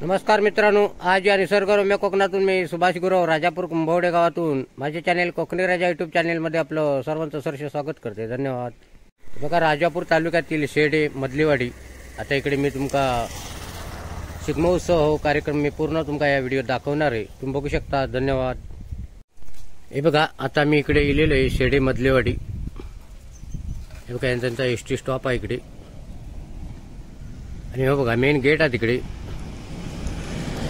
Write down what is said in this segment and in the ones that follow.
नमस्कार मित्रांनो, आज या निसर्गरम्य कोकणातून मी सुभाष गुरव राजापूर कुंभवडे गावातून माझे चॅनेल कोकणी राजा यूट्यूब चॅनेलमध्ये आपलं सर्वांचं सहर्ष स्वागत करते. धन्यवाद. बघा, राजापूर तालुक्यातील शेडे मधलीवाडी. आता इकडे मी तुमका शिगमोत्सव हो कार्यक्रम मी पूर्ण तुमका या व्हिडिओ दाखवणार आहे. तुम्ही बघू शकता. धन्यवाद. हे बघा, आता मी इकडे इलेलो आहे शेडे मधलीवाडी. हे बघा, यांचा एसटी स्टॉप आहे इकडे. आणि हे बघा, मेन गेट आहे तिकडे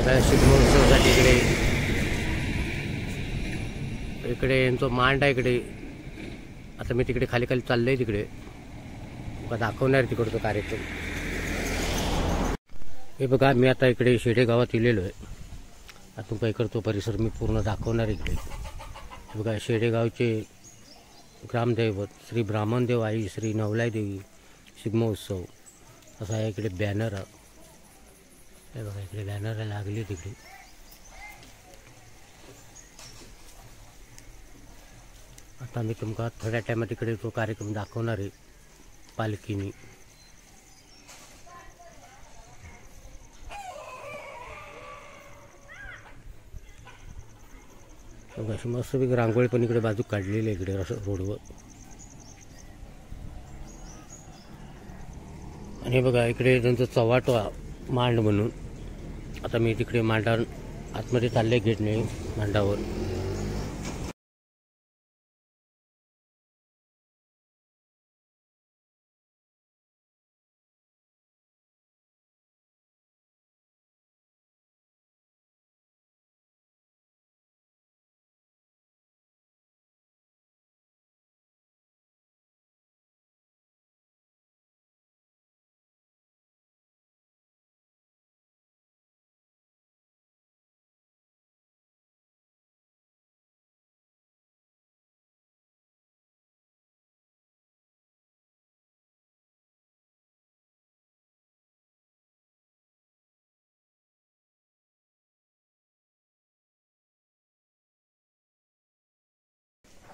शिगमोत्सवासाठी. इकडे यांचा मांड आहे इकडे. आता मी तिकडे खाली खाली चाललोय तिकडे दाखवणार तिकडचा कार्यक्रम. हे बघा, मी आता इकडे शेडे गावात इलेलो आहे. आता तुमका इकडचा परिसर मी पूर्ण दाखवणार इकडे. हे बघा, शेडे गावचे ग्रामदैवत श्री ब्राह्मणदेव आई श्री नवलाई देवी शिगमोत्सव असा आहे इकडे बॅनर. हे बघा, इकडे बॅनर लागली तिकडे. आता मी तुमका थोड्या टायमात इकडे तो कार्यक्रम दाखवणार आहे पालखीनी. अशी मस्त एक रांगोळी पण इकडे बाजू काढलेली आहे इकडे रोडवर. आणि बघा, इकडे त्यांचं चव्हाट मांड म्हणून. आता मी तिकडे मांडावर आतमध्ये चालले गेटने मांडावर.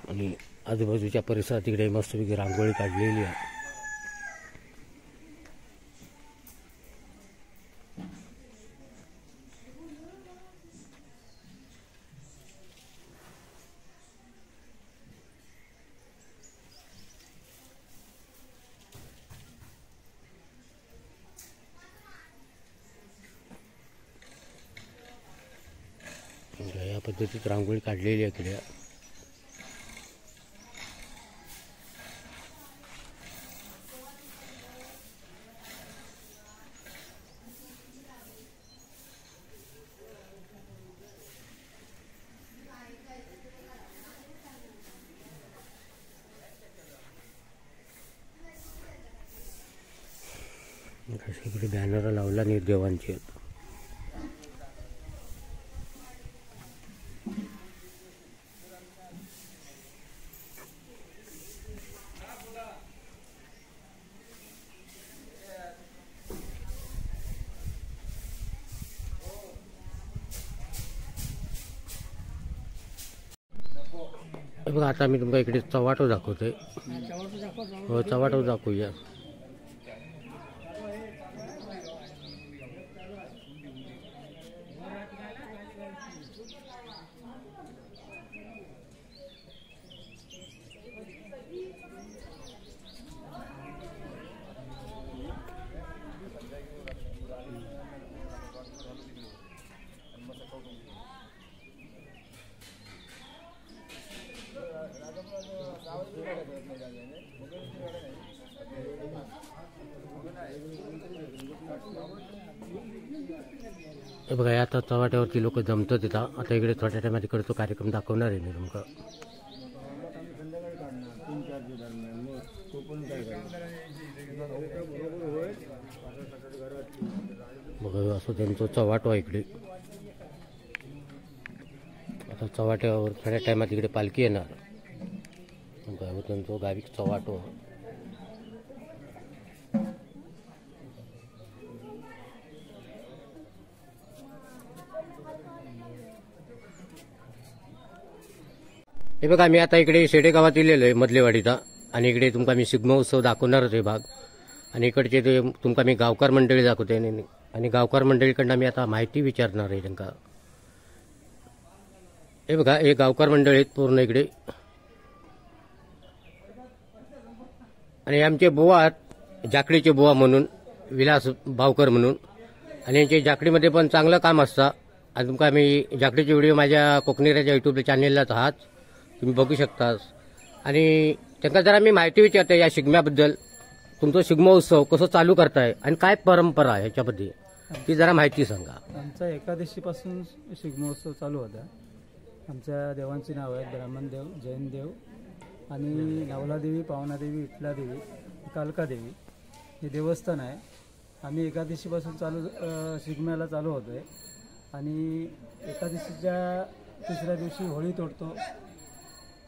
आणि आजूबाजूच्या परिसरात तिकडे मस्तपैकी रांगोळी काढलेली आहे. या पद्धतीत रांगोळी काढलेली आहे इकडे. इकडे बॅनर लावला निर्देवांचे. बघा, आता मी तुमका इकडे चव्हाटो दाखवतोय. हो, चव्हाटो दाखवूया. हे बघा, आता चव्हाट्यावरती लोक जमतात तिथं. आता इकडे थोड्या टायमात इकडे तो कार्यक्रम दाखवणार आहे मी तुमका. बघा, असं त्यांचं चव्हाट आहे इकडे. आता चव्हाट्यावर थोड्या टायमात इकडे पालखी येणार. त्यांचं गावी चव्हाट. हे बघा, मी आता इकडे शेडे गावात इलेलो आहे मधलेवाडीचा. आणि इकडे तुमका मी शिगमोत्सव दाखवणारच आहे भाग. आणि इकडचे ते तुमका मी गावकार मंडळी दाखवते. आणि गावकार मंडळीकडनं मी आता माहिती विचारणार आहे त्यांना. हे बघा, हे गावकार मंडळी आहेत पूर्ण इकडे. आणि आमचे बुवा आहेत, जाकडीचे बुवा म्हणून, विलास भावकर म्हणून. आणि यांच्या जाकडीमध्ये पण चांगलं काम असतं. आणि तुमका मी जाकडीचे व्हिडिओ माझ्या कोकणी राजा यूट्यूब चॅनेललाच आहात, तुम्ही बघू शकता. आणि त्यांना जरा मी माहिती विचारते या शिगम्याबद्दल. तुमचं शिगमोत्सव कसं चालू करताय आणि काय परंपरा आहे ह्याच्याबद्दल ती जरा माहिती सांगा. आमचा एकादशीपासून शिगमोत्सव चालू होता. आमच्या देवांची नावं आहेत ब्राह्मणदेव, जैनदेव आणि नवलादेवी, पावनादेवी, विठलादेवी, कालकादेवी हे देवस्थान आहे. आम्ही एकादशीपासून शिगम्याला चालू होतो आहे. आणि एकादशीच्या तिसऱ्या दिवशी होळी तोडतो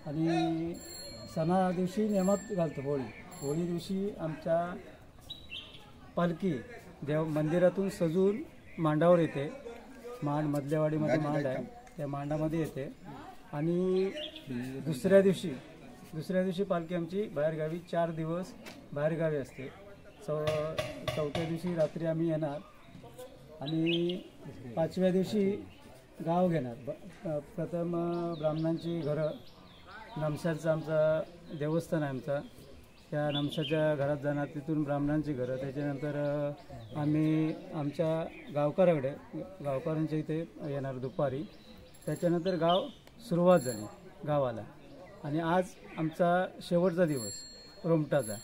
आणि सणा दिवशी नेमात घालतो होळी दिवशी आमच्या पालखी मंदिरातून सजून मांडावर येते. मधल्यावाडीमध्ये मांड आहे, त्या मांडामध्ये येते. आणि दुसऱ्या दिवशी पालखी आमची बाहेरगावी 4 दिवस बाहेरगावी असते. चौथ्या दिवशी रात्री आम्ही येणार आणि 5व्या दिवशी गाव घेणार. प्रथम ब्राह्मणांची घरं, नमशाचं आमचा देवस्थान आहे आमचा, त्या नमशाच्या घरात जाणार, तिथून ब्राह्मणांची घरं. त्याच्यानंतर आम्ही आमच्या गावकऱ्यांच्या इथे येणार दुपारी. त्याच्यानंतर सुरुवात झाली गावाला. आणि आज आमचा शेवटचा दिवस रोमटाचा.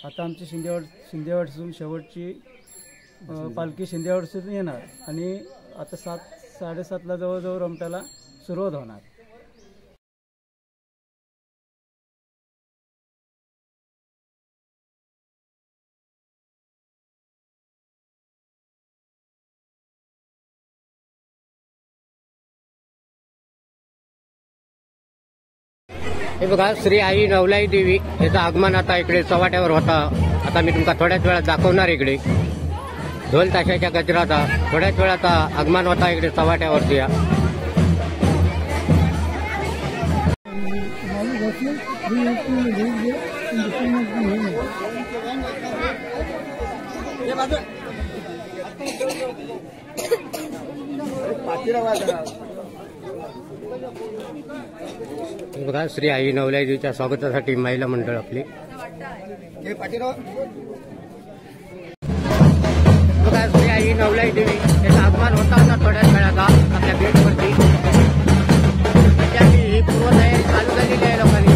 आता आमची शिंदेवाडीतून शेवटची पालखी शिंदेवाडीतून येणार आणि आता 7-7:30ला जवळजवळ रोमटाला सुरुवात होणार. हे बघा, श्री आई नवलाई देवी याचं आगमन आता इकडे चव्हाट्यावर होता. आता मी तुमका थोड्याच वेळात दाखवणार. इकडे ढोल ताशाच्या गजराचा थोड्याच वेळात आगमन होता इकडे चव्हाट्यावरती. हे बघा, श्री आई नवलाई देवीच्या स्वागतासाठी महिला मंडळ आपली. बघा, श्री आई नवलाई देवी याचं आगमन होता आता थोड्याच वेळात आपल्या गेटवरती. ही पूर्वतयारी चालू झालेली आहे लोकांनी.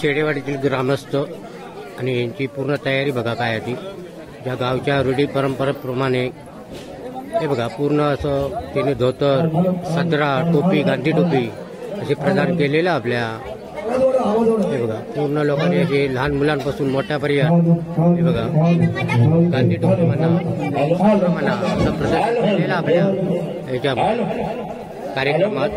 शेडेवाडीतील ग्रामस्थ आणि यांची पूर्ण तयारी बघा काय आहे ती. ज्या गावच्या रूढी परंपरेप्रमाणे हे बघा पूर्ण असं तिने धोतर, सदरा, टोपी, गांधी टोपी असे प्रदान केलेलं आपल्या. हे बघा पूर्ण लोकांनी असे लहान मुलांपासून मोठ्यापर्यंत हे बघा गांधी टोपी म्हणा असं प्रदर्शन केलेलं आपल्या याच्या कार्यक्रमात.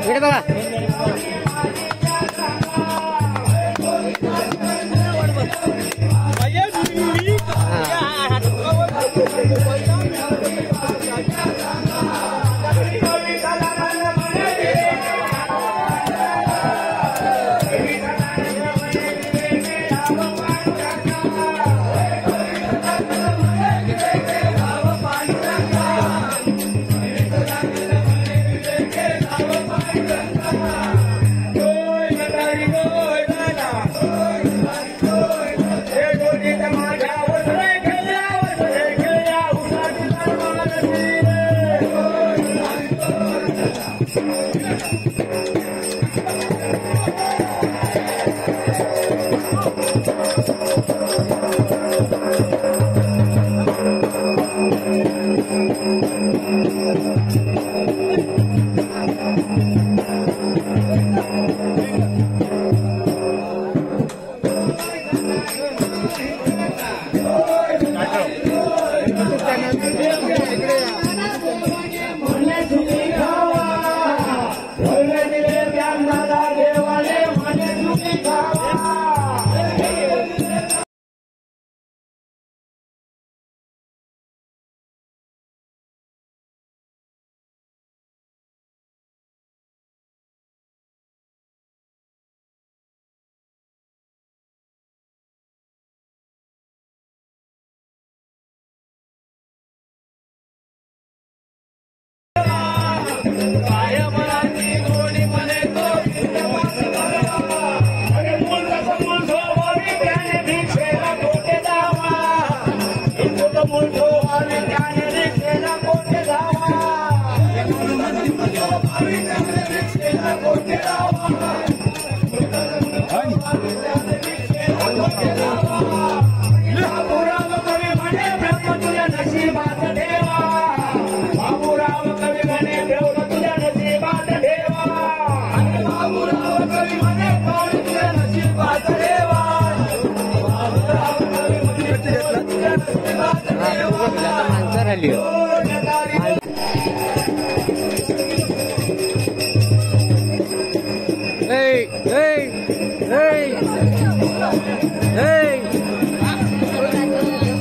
इकडे बघा.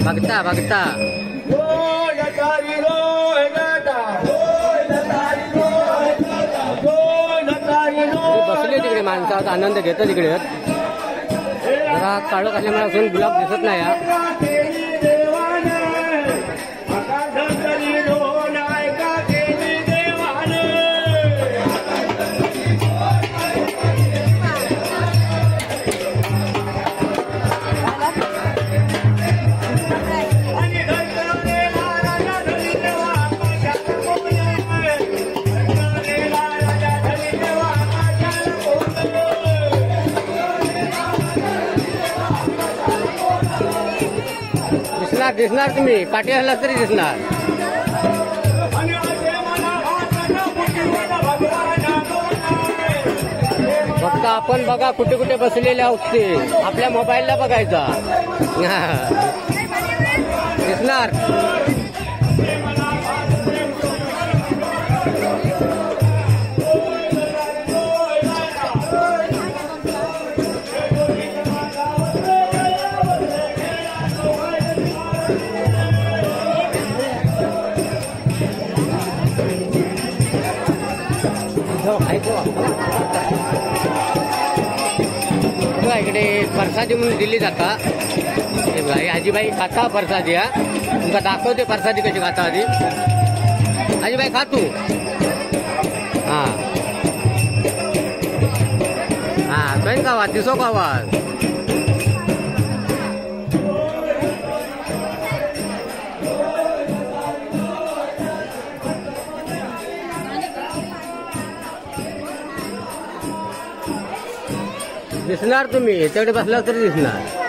बघता बघता बसले तिकडे माणसात आनंद घेतात तिकडे. जरा काळोख असल्यामुळे असून गुलाब दिसत नाही. दिसणार तुम्ही पाठी असला तरी दिसणार. फक्त आपण बघा कुठे कुठे बसलेले आहोत ते आपल्या मोबाईलला बघायचा दिसणार. इकडे प्रसादी म्हणून दिली जाता. आजीबाई खाता प्रसादी. हा तुमका दाखवते प्रसादी कशी खाता आधी. आजीबाई खा तू. हा हा काही खावा दिसो खावा. दिसणार तुम्ही याच्याकडे बसला तरी दिसणार.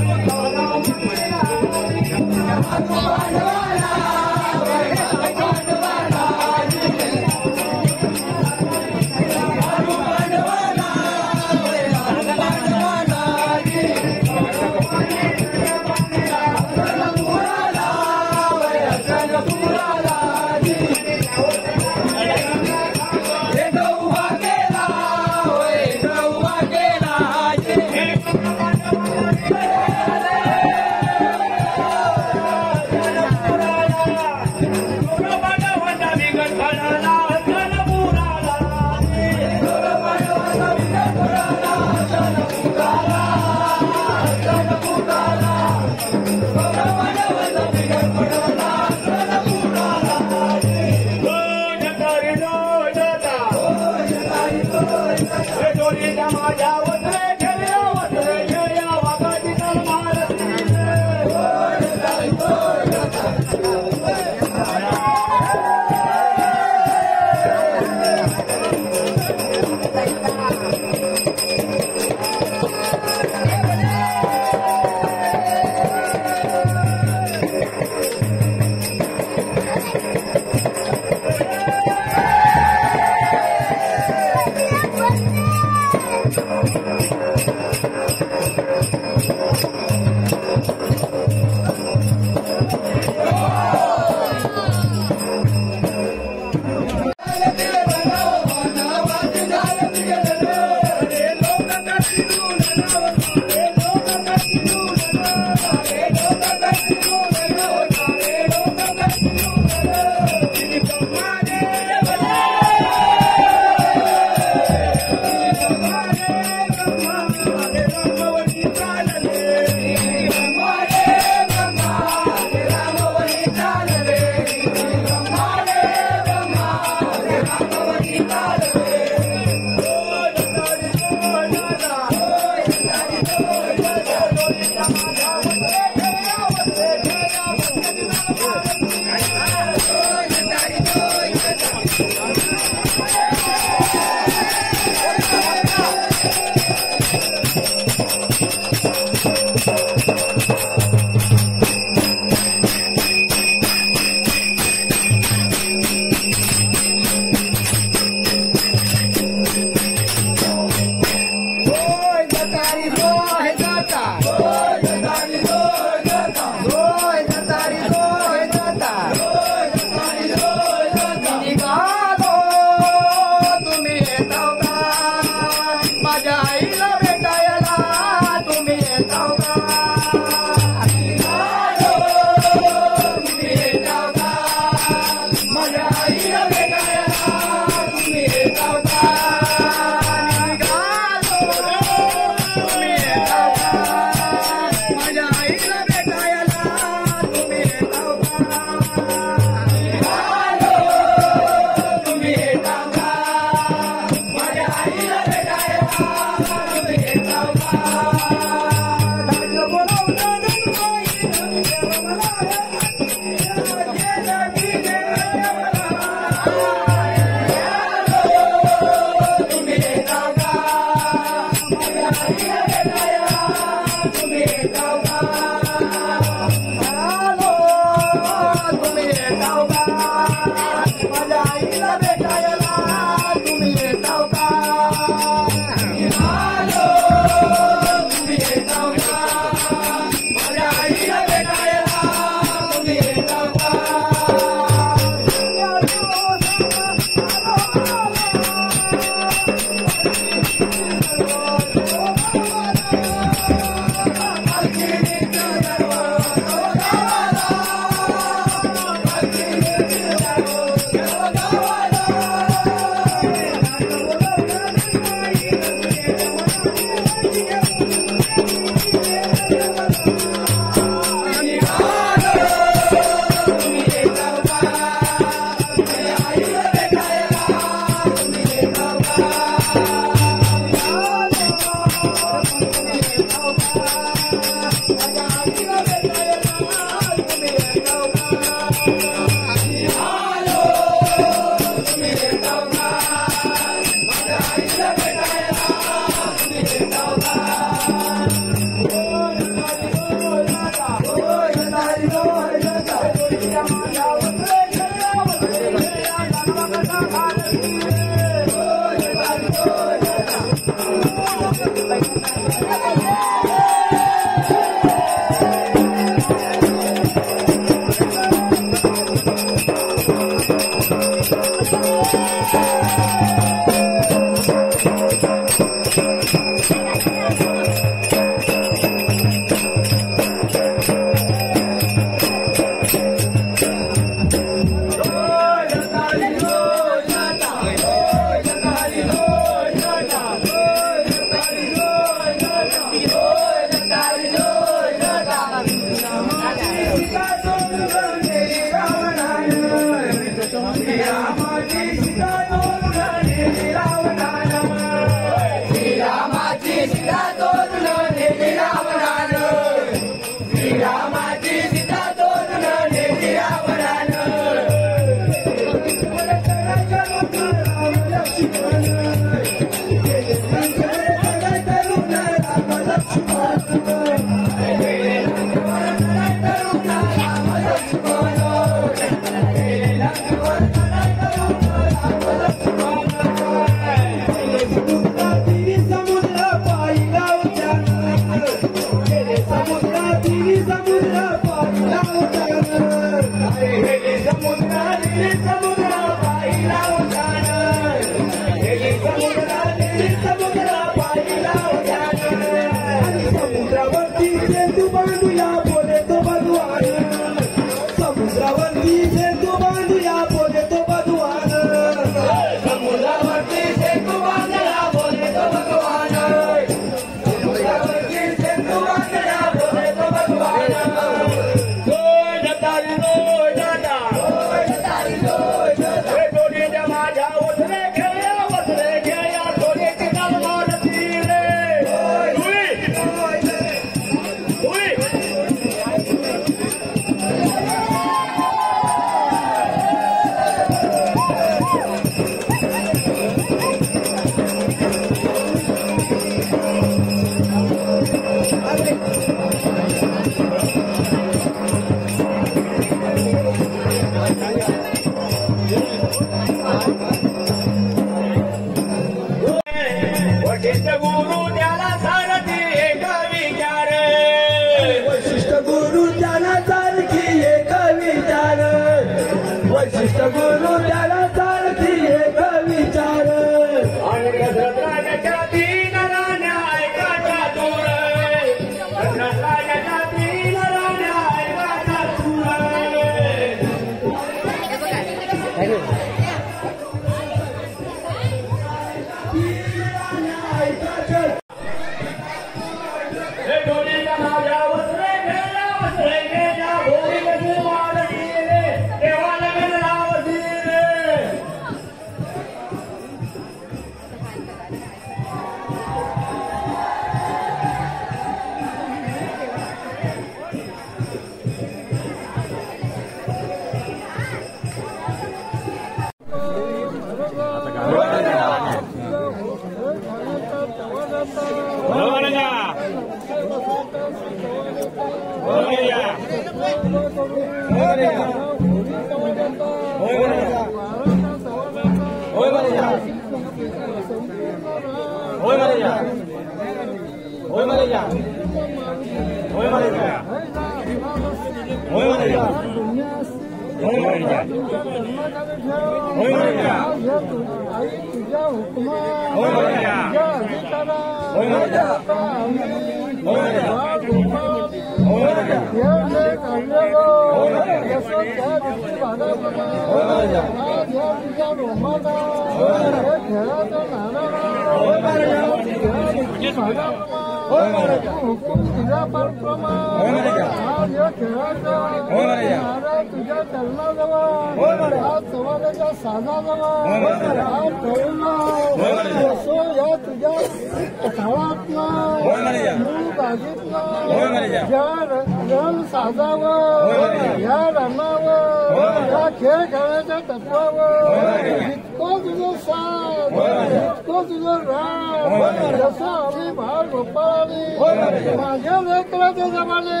खेळ खेळण्याच्या तत्वावर जितको तुझं साथ जितको तुझं राग जसं आम्ही बाळ गोपाळाने माझ्या लेकराच्या जमाने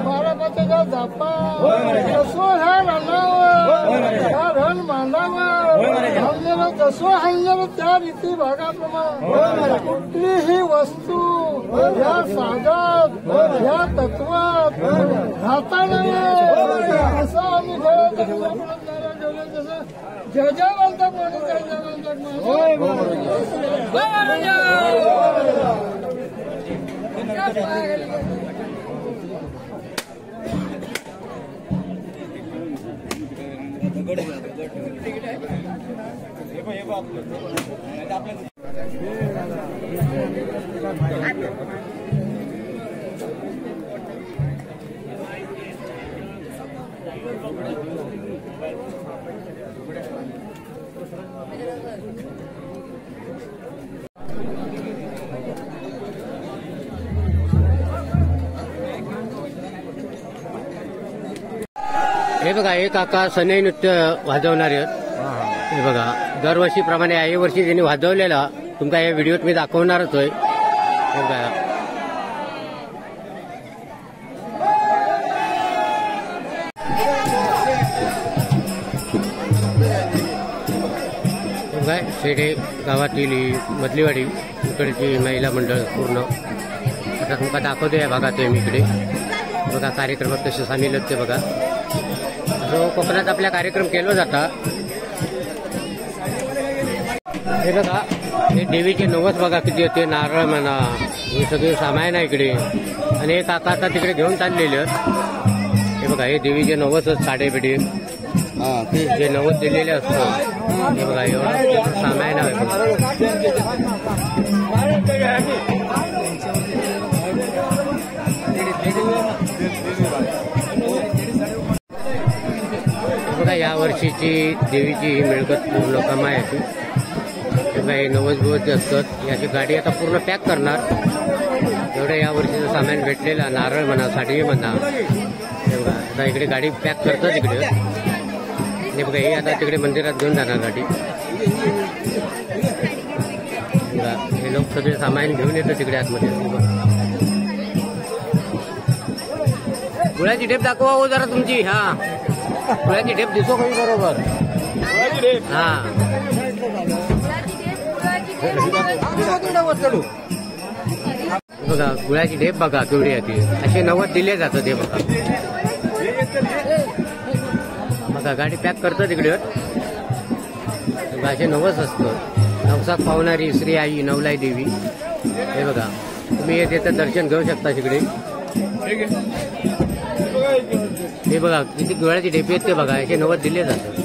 बारामतीच्या जापा जसो ह्या रणावर ह्या रण मांडावर हल्लेलं जसो हल्लेलं त्या रीती भागाप्रमाणे कुठलीही वस्तू ह्या साधात ह्या तत्वात राहता नये असं आम्ही जय जय म्हणतात जय जय हे बघा एक काका सनई नृत्य वाजवणारे आहेत. हे बघा दरवर्षीप्रमाणे याही वर्षी त्यांनी वाजवलेला तुमका या व्हिडिओत मी दाखवणारच होय. हे बघा काय शेडे गावातील मधलीवाडी इकडची महिला मंडळ पूर्ण आता तुमका दाखवतो या भागात मी इकडे बघा कार्यक्रमात कसे सामील आहेत ते बघा. जो कोकणात आपल्या कार्यक्रम केला जाता हे बघा हे देवीचे नवस बघा किती होते नारळ म्हणा हे सगळे सामान आहे इकडे आणि हे काका आता तिकडे घेऊन चाललेले आहेत. हे बघा हे देवीचे नवसच साडे बिडे जे नवस दिलेले असतं हे बघा एवढं सामान आहे बघा. या वर्षीची देवीची ही मिळकत पूर्ण कमाई हे नवस बिवस जे असतात याची गाडी आता पूर्ण पॅक करणार. एवढं या वर्षीचं सामान भेटलेलं नारळ म्हणा साडी म्हणा हे बघा आता इकडे गाडी पॅक करतात इकडे. हे बघा हे आता तिकडे मंदिरात घेऊन जाणार गाडी. बघा हे लोक सगळे सामान घेऊन येतात तिकडे आतमध्ये. गुळाची ढेप दाखवा हो जरा तुमची. हा गुळाची ढेप दिसो काही बरोबर. हा बघा गुळाची ढेप बघा केवढी आहे असे नवस दिले जातात ते बघा. बघा गाडी पॅक करतं तिकडे असे नवस असतं. नवसात पावणारी श्री आई नवलाई देवी हे बघा तुम्ही येते तर दर्शन घेऊ शकता तिकडे. हे बघा किती गुळाची ढेपी आहेत ते बघा असे नवस दिले जातात.